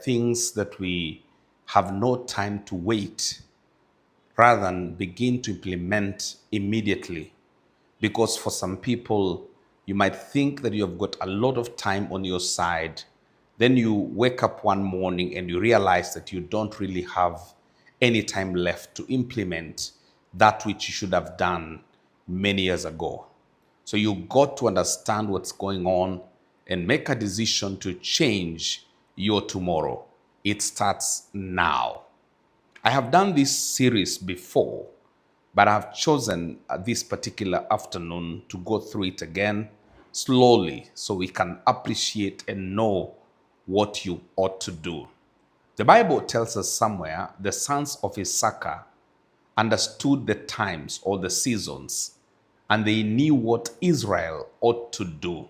things that we have no time to wait rather than begin to implement immediately. Because for some people, you might think that you have got a lot of time on your side. Then you wake up one morning and you realize that you don't really have any time left to implement that which you should have done many years ago. So you got to understand what's going on and make a decision to change your tomorrow. It starts now. I have done this series before, but I've chosen this particular afternoon to go through it again slowly so we can appreciate and know what you ought to do. The Bible tells us somewhere the sons of Issachar understood the times or the seasons, and they knew what Israel ought to do.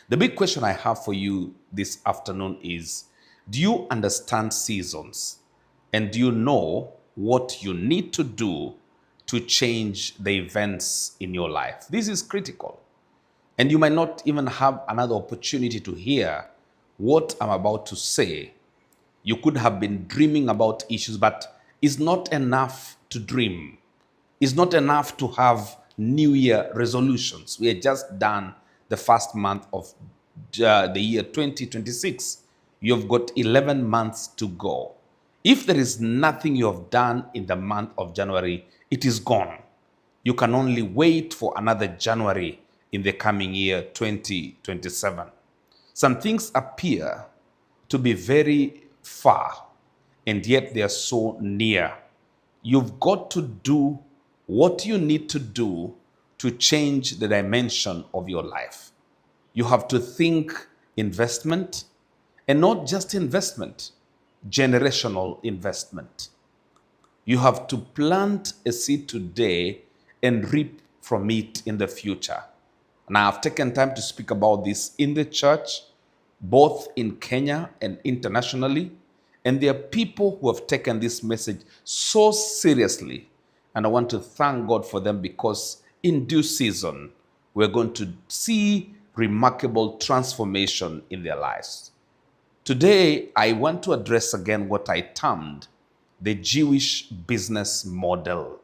The big question I have for you this afternoon is, do you understand seasons? And do you know what you need to do to change the events in your life? This is critical. And you might not even have another opportunity to hear what I'm about to say. You could have been dreaming about issues, but it's not enough to dream. It's not enough to have New Year resolutions. We had just done the first month of the year 2026. You've got 11 months to go. If there is nothing you have done in the month of January, it is gone. You can only wait for another January in the coming year 2027. Some things appear to be very far, and yet they are so near. You've got to do what you need to do to change the dimension of your life. You have to think investment, and not just investment, generational investment. You have to plant a seed today and reap from it in the future. Now, I've taken time to speak about this in the church, both in Kenya and internationally. And there are people who have taken this message so seriously. And I want to thank God for them, because in due season, we're going to see remarkable transformation in their lives. Today, I want to address again what I termed the Jewish business model.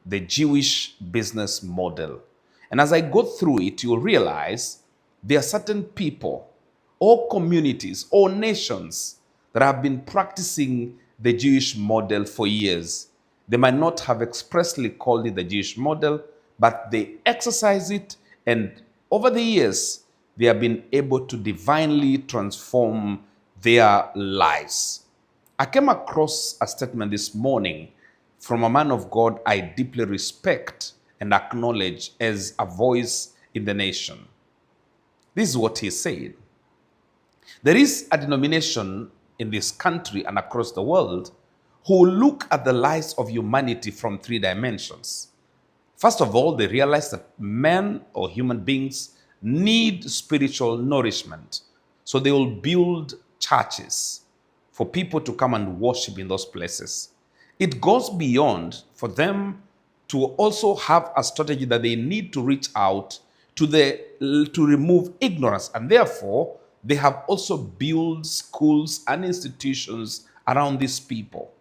The Jewish business model. And as I go through it, you'll realize there are certain people or communities or nations that have been practicing the Jewish model for years. They might not have expressly called it the Jewish model, but they exercise it, and over the years, they have been able to divinely transform their lives. I came across a statement this morning from a man of God I deeply respect and acknowledge as a voice in the nation. This is what he said. There is a denomination in this country and across the world who look at the lives of humanity from three dimensions. First of all, they realize that men or human beings need spiritual nourishment. So they will build churches for people to come and worship in those places. It goes beyond for them to also have a strategy that they need to reach out to remove ignorance, and therefore they have also built schools and institutions around these people.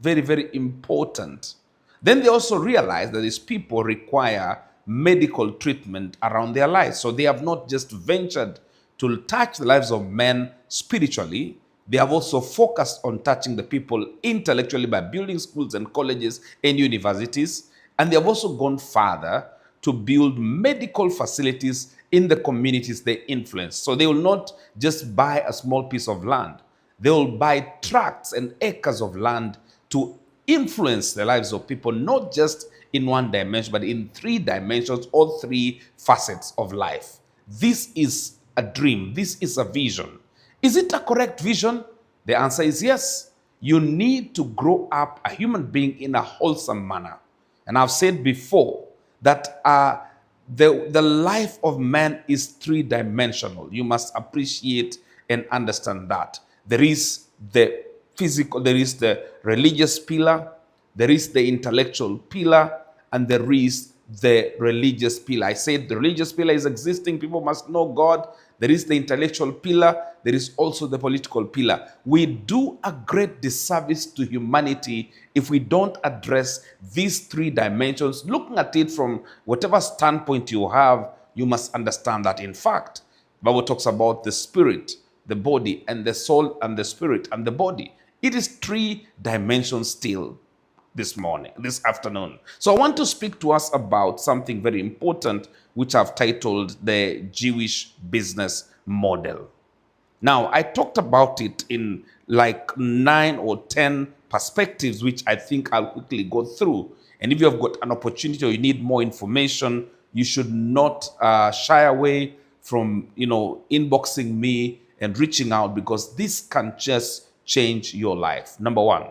Very, very important. Then they also realize that these people require medical treatment around their lives. So they have not just ventured to touch the lives of men spiritually, they have also focused on touching the people intellectually by building schools and colleges and universities. And they have also gone further to build medical facilities in the communities they influence. So they will not just buy a small piece of land. They will buy tracts and acres of land to influence the lives of people, not just in one dimension, but in three dimensions, all three facets of life. This is a dream. This is a vision. Is it a correct vision? The answer is yes. You need to grow up a human being in a wholesome manner. And I've said before that the life of man is three-dimensional. You must appreciate and understand that. There is the physical, there is the religious pillar, there is the intellectual pillar, and there is the religious pillar. I said the religious pillar is existing. People must know God. there is the intellectual pillar, there is also the political pillar. We do a great disservice to humanity if we don't address these three dimensions. Looking at it from whatever standpoint you have, you must understand that, in fact, the Bible talks about the spirit, the body, and the soul, and the spirit, and the body. It is three dimensions still this afternoon. So I want to speak to us about something very important, which I've titled the Jewish business model. Now, I talked about it in like 9 or 10 perspectives, which I think I'll quickly go through. And if you have got an opportunity or you need more information, you should not shy away from, inboxing me and reaching out, because this can just change your life. Number one,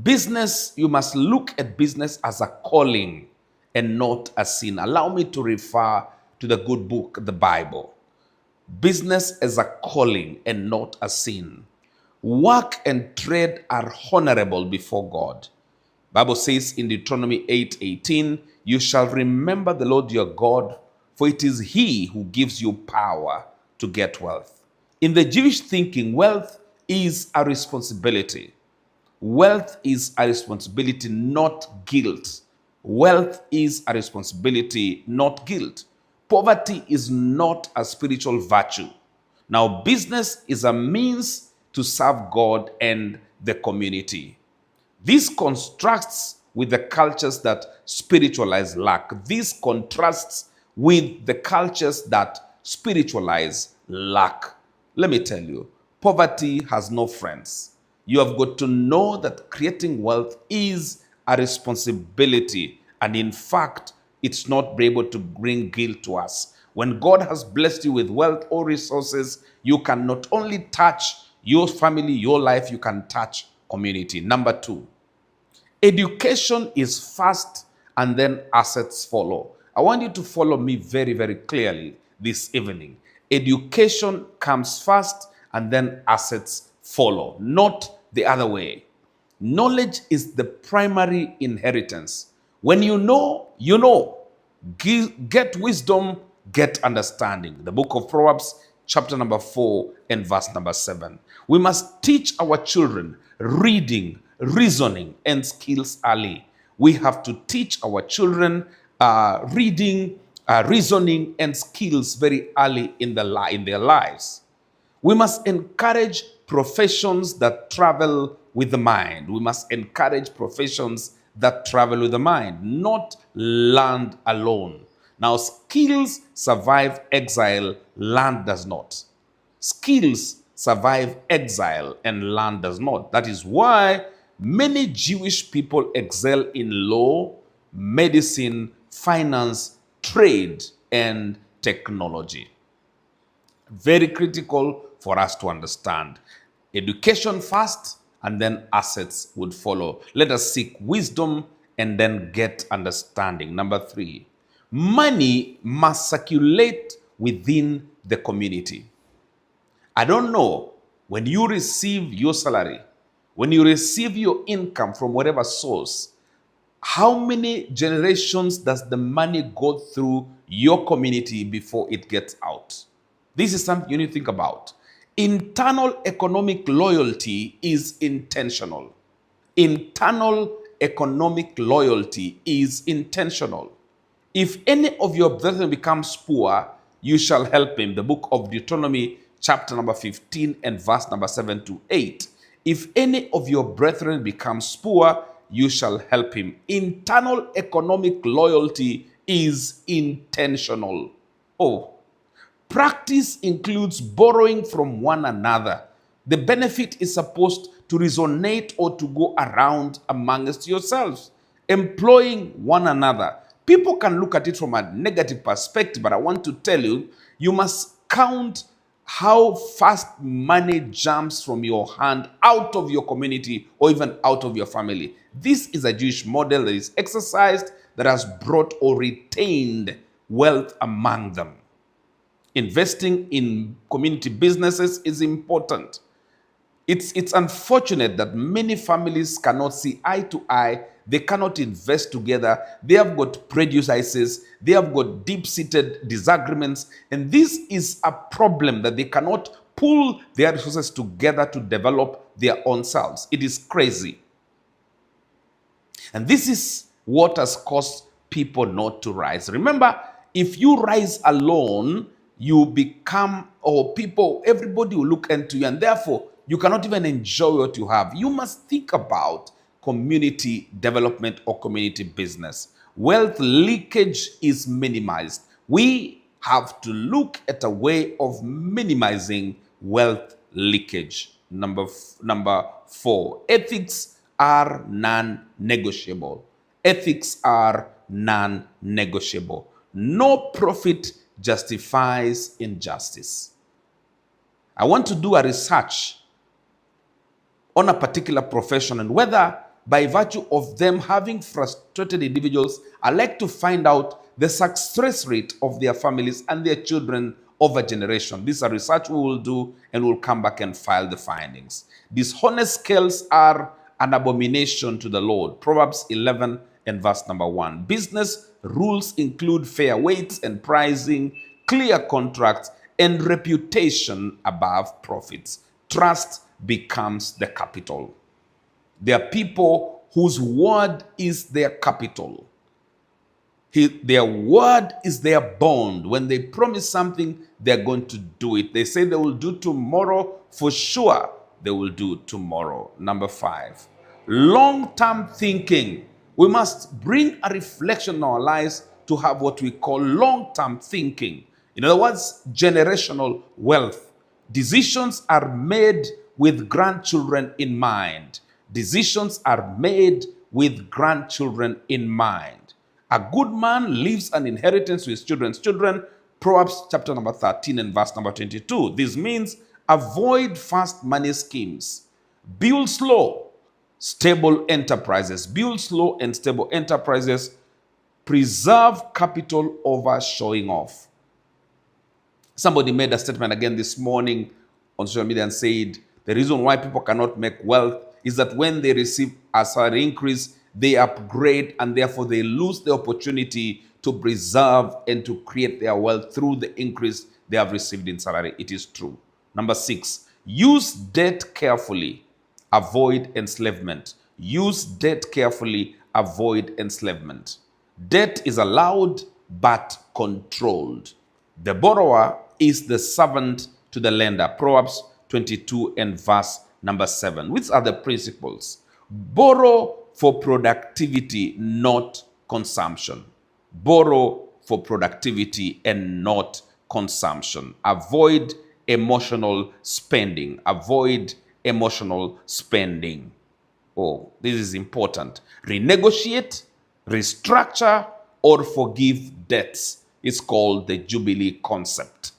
business, you must look at business as a calling and not a sin. Allow me to refer to the good book, the Bible. Business as a calling and not a sin. Work and trade are honorable before God. Bible says in Deuteronomy 8:18, you shall remember the Lord your God, for it is he who gives you power to get wealth. In the Jewish thinking, wealth is a responsibility. Wealth is a responsibility, not guilt. Wealth is a responsibility, not guilt. Poverty is not a spiritual virtue. Now, business is a means to serve God and the community. This contrasts with the cultures that spiritualize lack. This contrasts with the cultures that spiritualize lack. Let me tell you, poverty has no friends. You have got to know that creating wealth is a responsibility, and in fact, it's not able to bring guilt to us. When God has blessed you with wealth or resources, you can not only touch your family, your life, you can touch community. Number two, education is first and then assets follow. I want you to follow me very, very clearly this evening. Education comes first and then assets follow, not the other way. Knowledge is the primary inheritance. When you know, you know. Get wisdom, get understanding. The book of Proverbs, chapter number 4 and verse number 7. We must teach our children reading, reasoning, and skills early. We have to teach our children reading, reasoning, and skills very early in their lives. We must encourage professions that travel with the mind. We must encourage professions that travel with the mind, not land alone. Now, skills survive exile, land does not. Skills survive exile and land does not. That is why many Jewish people excel in law, medicine, finance, trade, and technology. Very critical for us to understand. Education first, and then assets would follow. Let us seek wisdom and then get understanding. Number three, money must circulate within the community. I don't know, when you receive your salary, when you receive your income from whatever source, how many generations does the money go through your community before it gets out? This is something you need to think about. Internal economic loyalty is intentional. Internal economic loyalty is intentional. If any of your brethren becomes poor, you shall help him. The book of Deuteronomy, chapter number 15 and verse number 7 to 8. If any of your brethren becomes poor, you shall help him. Internal economic loyalty is intentional. Practice includes borrowing from one another. The benefit is supposed to resonate or to go around amongst yourselves. Employing one another. People can look at it from a negative perspective, but I want to tell you, you must count how fast money jumps from your hand out of your community or even out of your family. This is a Jewish model that is exercised, that has brought or retained wealth among them. Investing in community businesses is important. It's unfortunate that many families cannot see eye to eye. They cannot invest together. They have got prejudices. They have got deep-seated disagreements. And this is a problem that they cannot pull their resources together to develop their own selves. It is crazy. And this is what has caused people not to rise. Remember, if you rise alone, you become, or people, everybody will look into you, and therefore you cannot even enjoy what you have. You must think about community development or community business. Wealth leakage is minimized. We have to look at a way of minimizing wealth leakage. Number 4, ethics are non-negotiable. Ethics are non-negotiable. No profit justifies injustice. I want to do a research on a particular profession, and whether by virtue of them having frustrated individuals, I like to find out the success rate of their families and their children over generation. This is a research we will do, and we'll come back and file the findings. Dishonest scales are an abomination to the Lord. Proverbs 11 and verse number 1. Business rules include fair weights and pricing, clear contracts, and reputation above profits. Trust becomes the capital. There are people whose word is their capital. Their word is their bond. When they promise something, they're going to do it. They say they will do tomorrow, for sure they will do tomorrow. Number 5, long-term thinking. We must bring a reflection in our lives to have what we call long-term thinking. In other words, generational wealth. Decisions are made with grandchildren in mind. Decisions are made with grandchildren in mind. A good man leaves an inheritance to his children's children. Proverbs chapter number 13 and verse number 22. This means avoid fast money schemes. Build slow, stable enterprises. Build slow and stable enterprises. Preserve capital over showing off. Somebody made a statement again this morning on social media and said, the reason why people cannot make wealth is that when they receive a salary increase, they upgrade, and therefore they lose the opportunity to preserve and to create their wealth through the increase they have received in salary. It is true. Number 6, use debt carefully, avoid enslavement. Use debt carefully, avoid enslavement. Debt is allowed but controlled. The borrower is the servant to the lender. Proverbs 22 and verse number 7. Which are the principles? Borrow for productivity, not consumption. Borrow for productivity and not consumption. Avoid emotional spending. Avoid emotional spending. Oh, this is important. Renegotiate, restructure, or forgive debts. It's called the Jubilee concept.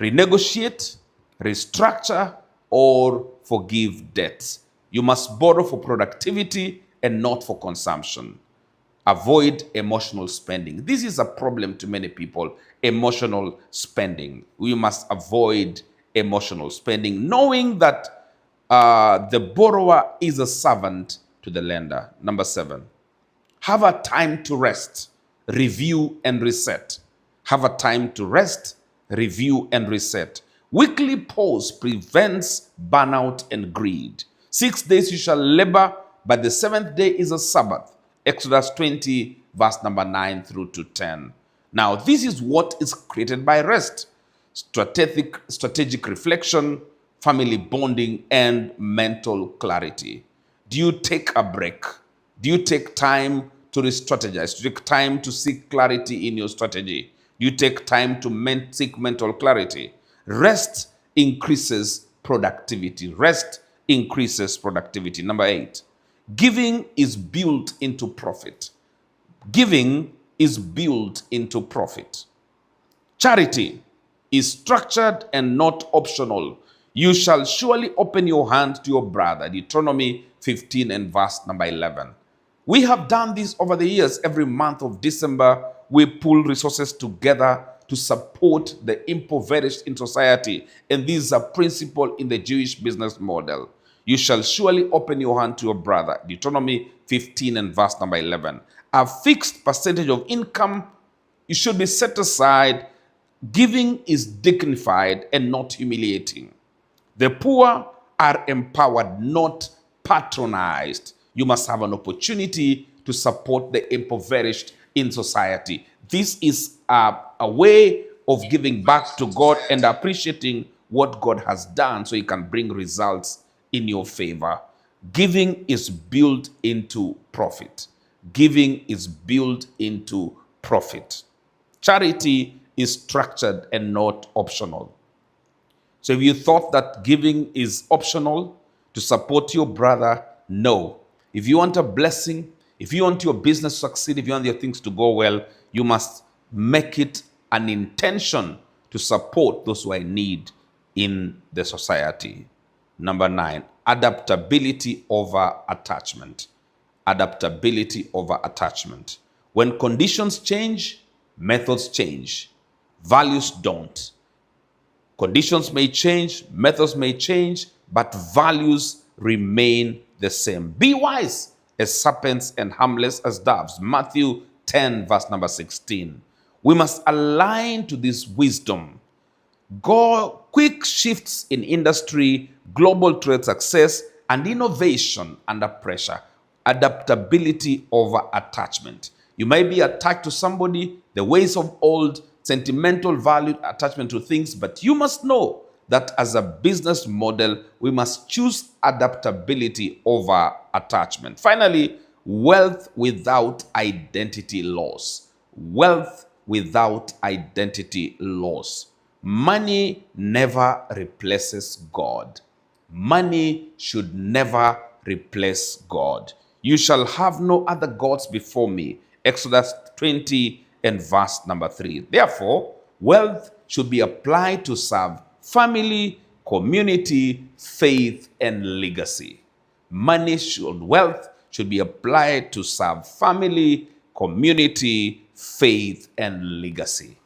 Renegotiate, restructure, or forgive debts. You must borrow for productivity and not for consumption. Avoid emotional spending. This is a problem to many people, emotional spending. We must avoid emotional spending, knowing that the borrower is a servant to the lender. Number 7, have a time to rest, review, and reset. Have a time to rest, review, and reset. Weekly pause prevents burnout and greed. 6 days you shall labor, but the 7th day is a Sabbath. Exodus 20, verse number 9 through to 10. Now, this is what is created by rest. Strategic reflection, family bonding, and mental clarity. Do you take a break? Do you take time to re-strategize? Do you take time to seek clarity in your strategy? Do you take time to seek mental clarity? Rest increases productivity. Rest increases productivity. Number 8, giving is built into profit. Giving is built into profit. Charity is structured and not optional. You shall surely open your hand to your brother. Deuteronomy 15 and verse number 11. We have done this over the years. Every month of December, we pull resources together to support the impoverished in society. And these are principles in the Jewish business model. You shall surely open your hand to your brother. Deuteronomy 15 and verse number 11. A fixed percentage of income, it should be set aside. Giving is dignified and not humiliating. The poor are empowered, not patronized. You must have an opportunity to support the impoverished in society. This is a way of giving back to God and appreciating what God has done so He can bring results in your favor. Giving is built into profit. Giving is built into profit. Charity is structured and not optional. So if you thought that giving is optional to support your brother, no. If you want a blessing, if you want your business to succeed, if you want your things to go well, you must make it an intention to support those who are in need in the society. Number 9, adaptability over attachment. Adaptability over attachment. When conditions change, methods change. Values don't. Conditions may change, methods may change, but values remain the same. Be wise as serpents and harmless as doves. Matthew 10, verse number 16. We must align to this wisdom. Go quick shifts in industry, global trade success, and innovation under pressure. Adaptability over attachment. You may be attached to somebody, the ways of old, sentimental value attachment to things, but you must know that as a business model, we must choose adaptability over attachment. Finally, wealth without identity loss. Wealth without identity loss. Money never replaces God. Money should never replace God. You shall have no other gods before me. Exodus 20 and verse number 3. Therefore, wealth should be applied to serve family, community, faith, and legacy. Wealth should be applied to serve family, community, faith, and legacy.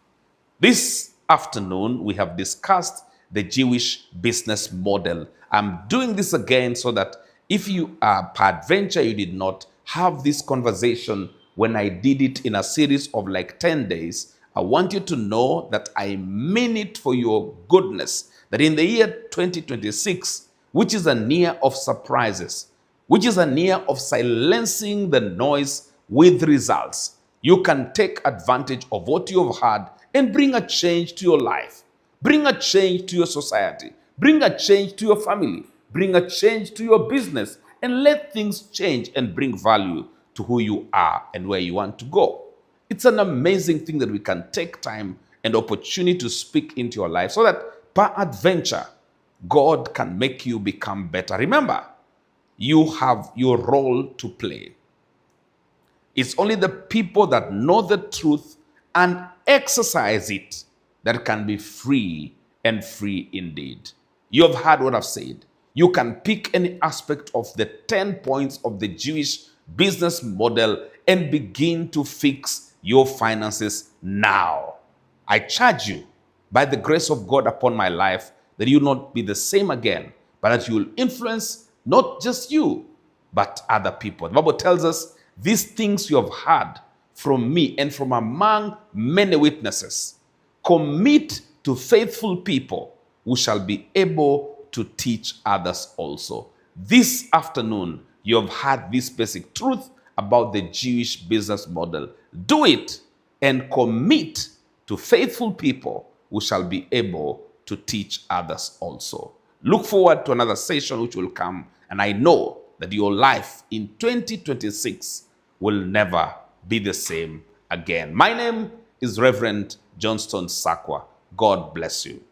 This afternoon, we have discussed the Jewish business model. I'm doing this again so that if you are peradventure you did not have this conversation when I did it in a series of like 10 days, I want you to know that I mean it for your goodness, that in the year 2026, which is a year of surprises, which is a year of silencing the noise with results, you can take advantage of what you have had and bring a change to your life, bring a change to your society, bring a change to your family, bring a change to your business, and let things change and bring value to who you are and where you want to go. It's an amazing thing that we can take time and opportunity to speak into your life so that peradventure, God can make you become better. Remember, you have your role to play. It's only the people that know the truth and exercise it that can be free and free indeed. You have heard what I've said. You can pick any aspect of the 10 points of the Jewish business model and begin to fix your finances now. I charge you by the grace of God upon my life that you will not be the same again, but that you will influence not just you, but other people. The Bible tells us these things you have heard from me and from among many witnesses. Commit to faithful people who shall be able to teach others also. This afternoon, you have heard this basic truth about the Jewish business model. Do it and commit to faithful people who shall be able to teach others also. Look forward to another session which will come, and I know that your life in 2026 will never be the same again. My name is Reverend Johnston Sakwa. God bless you.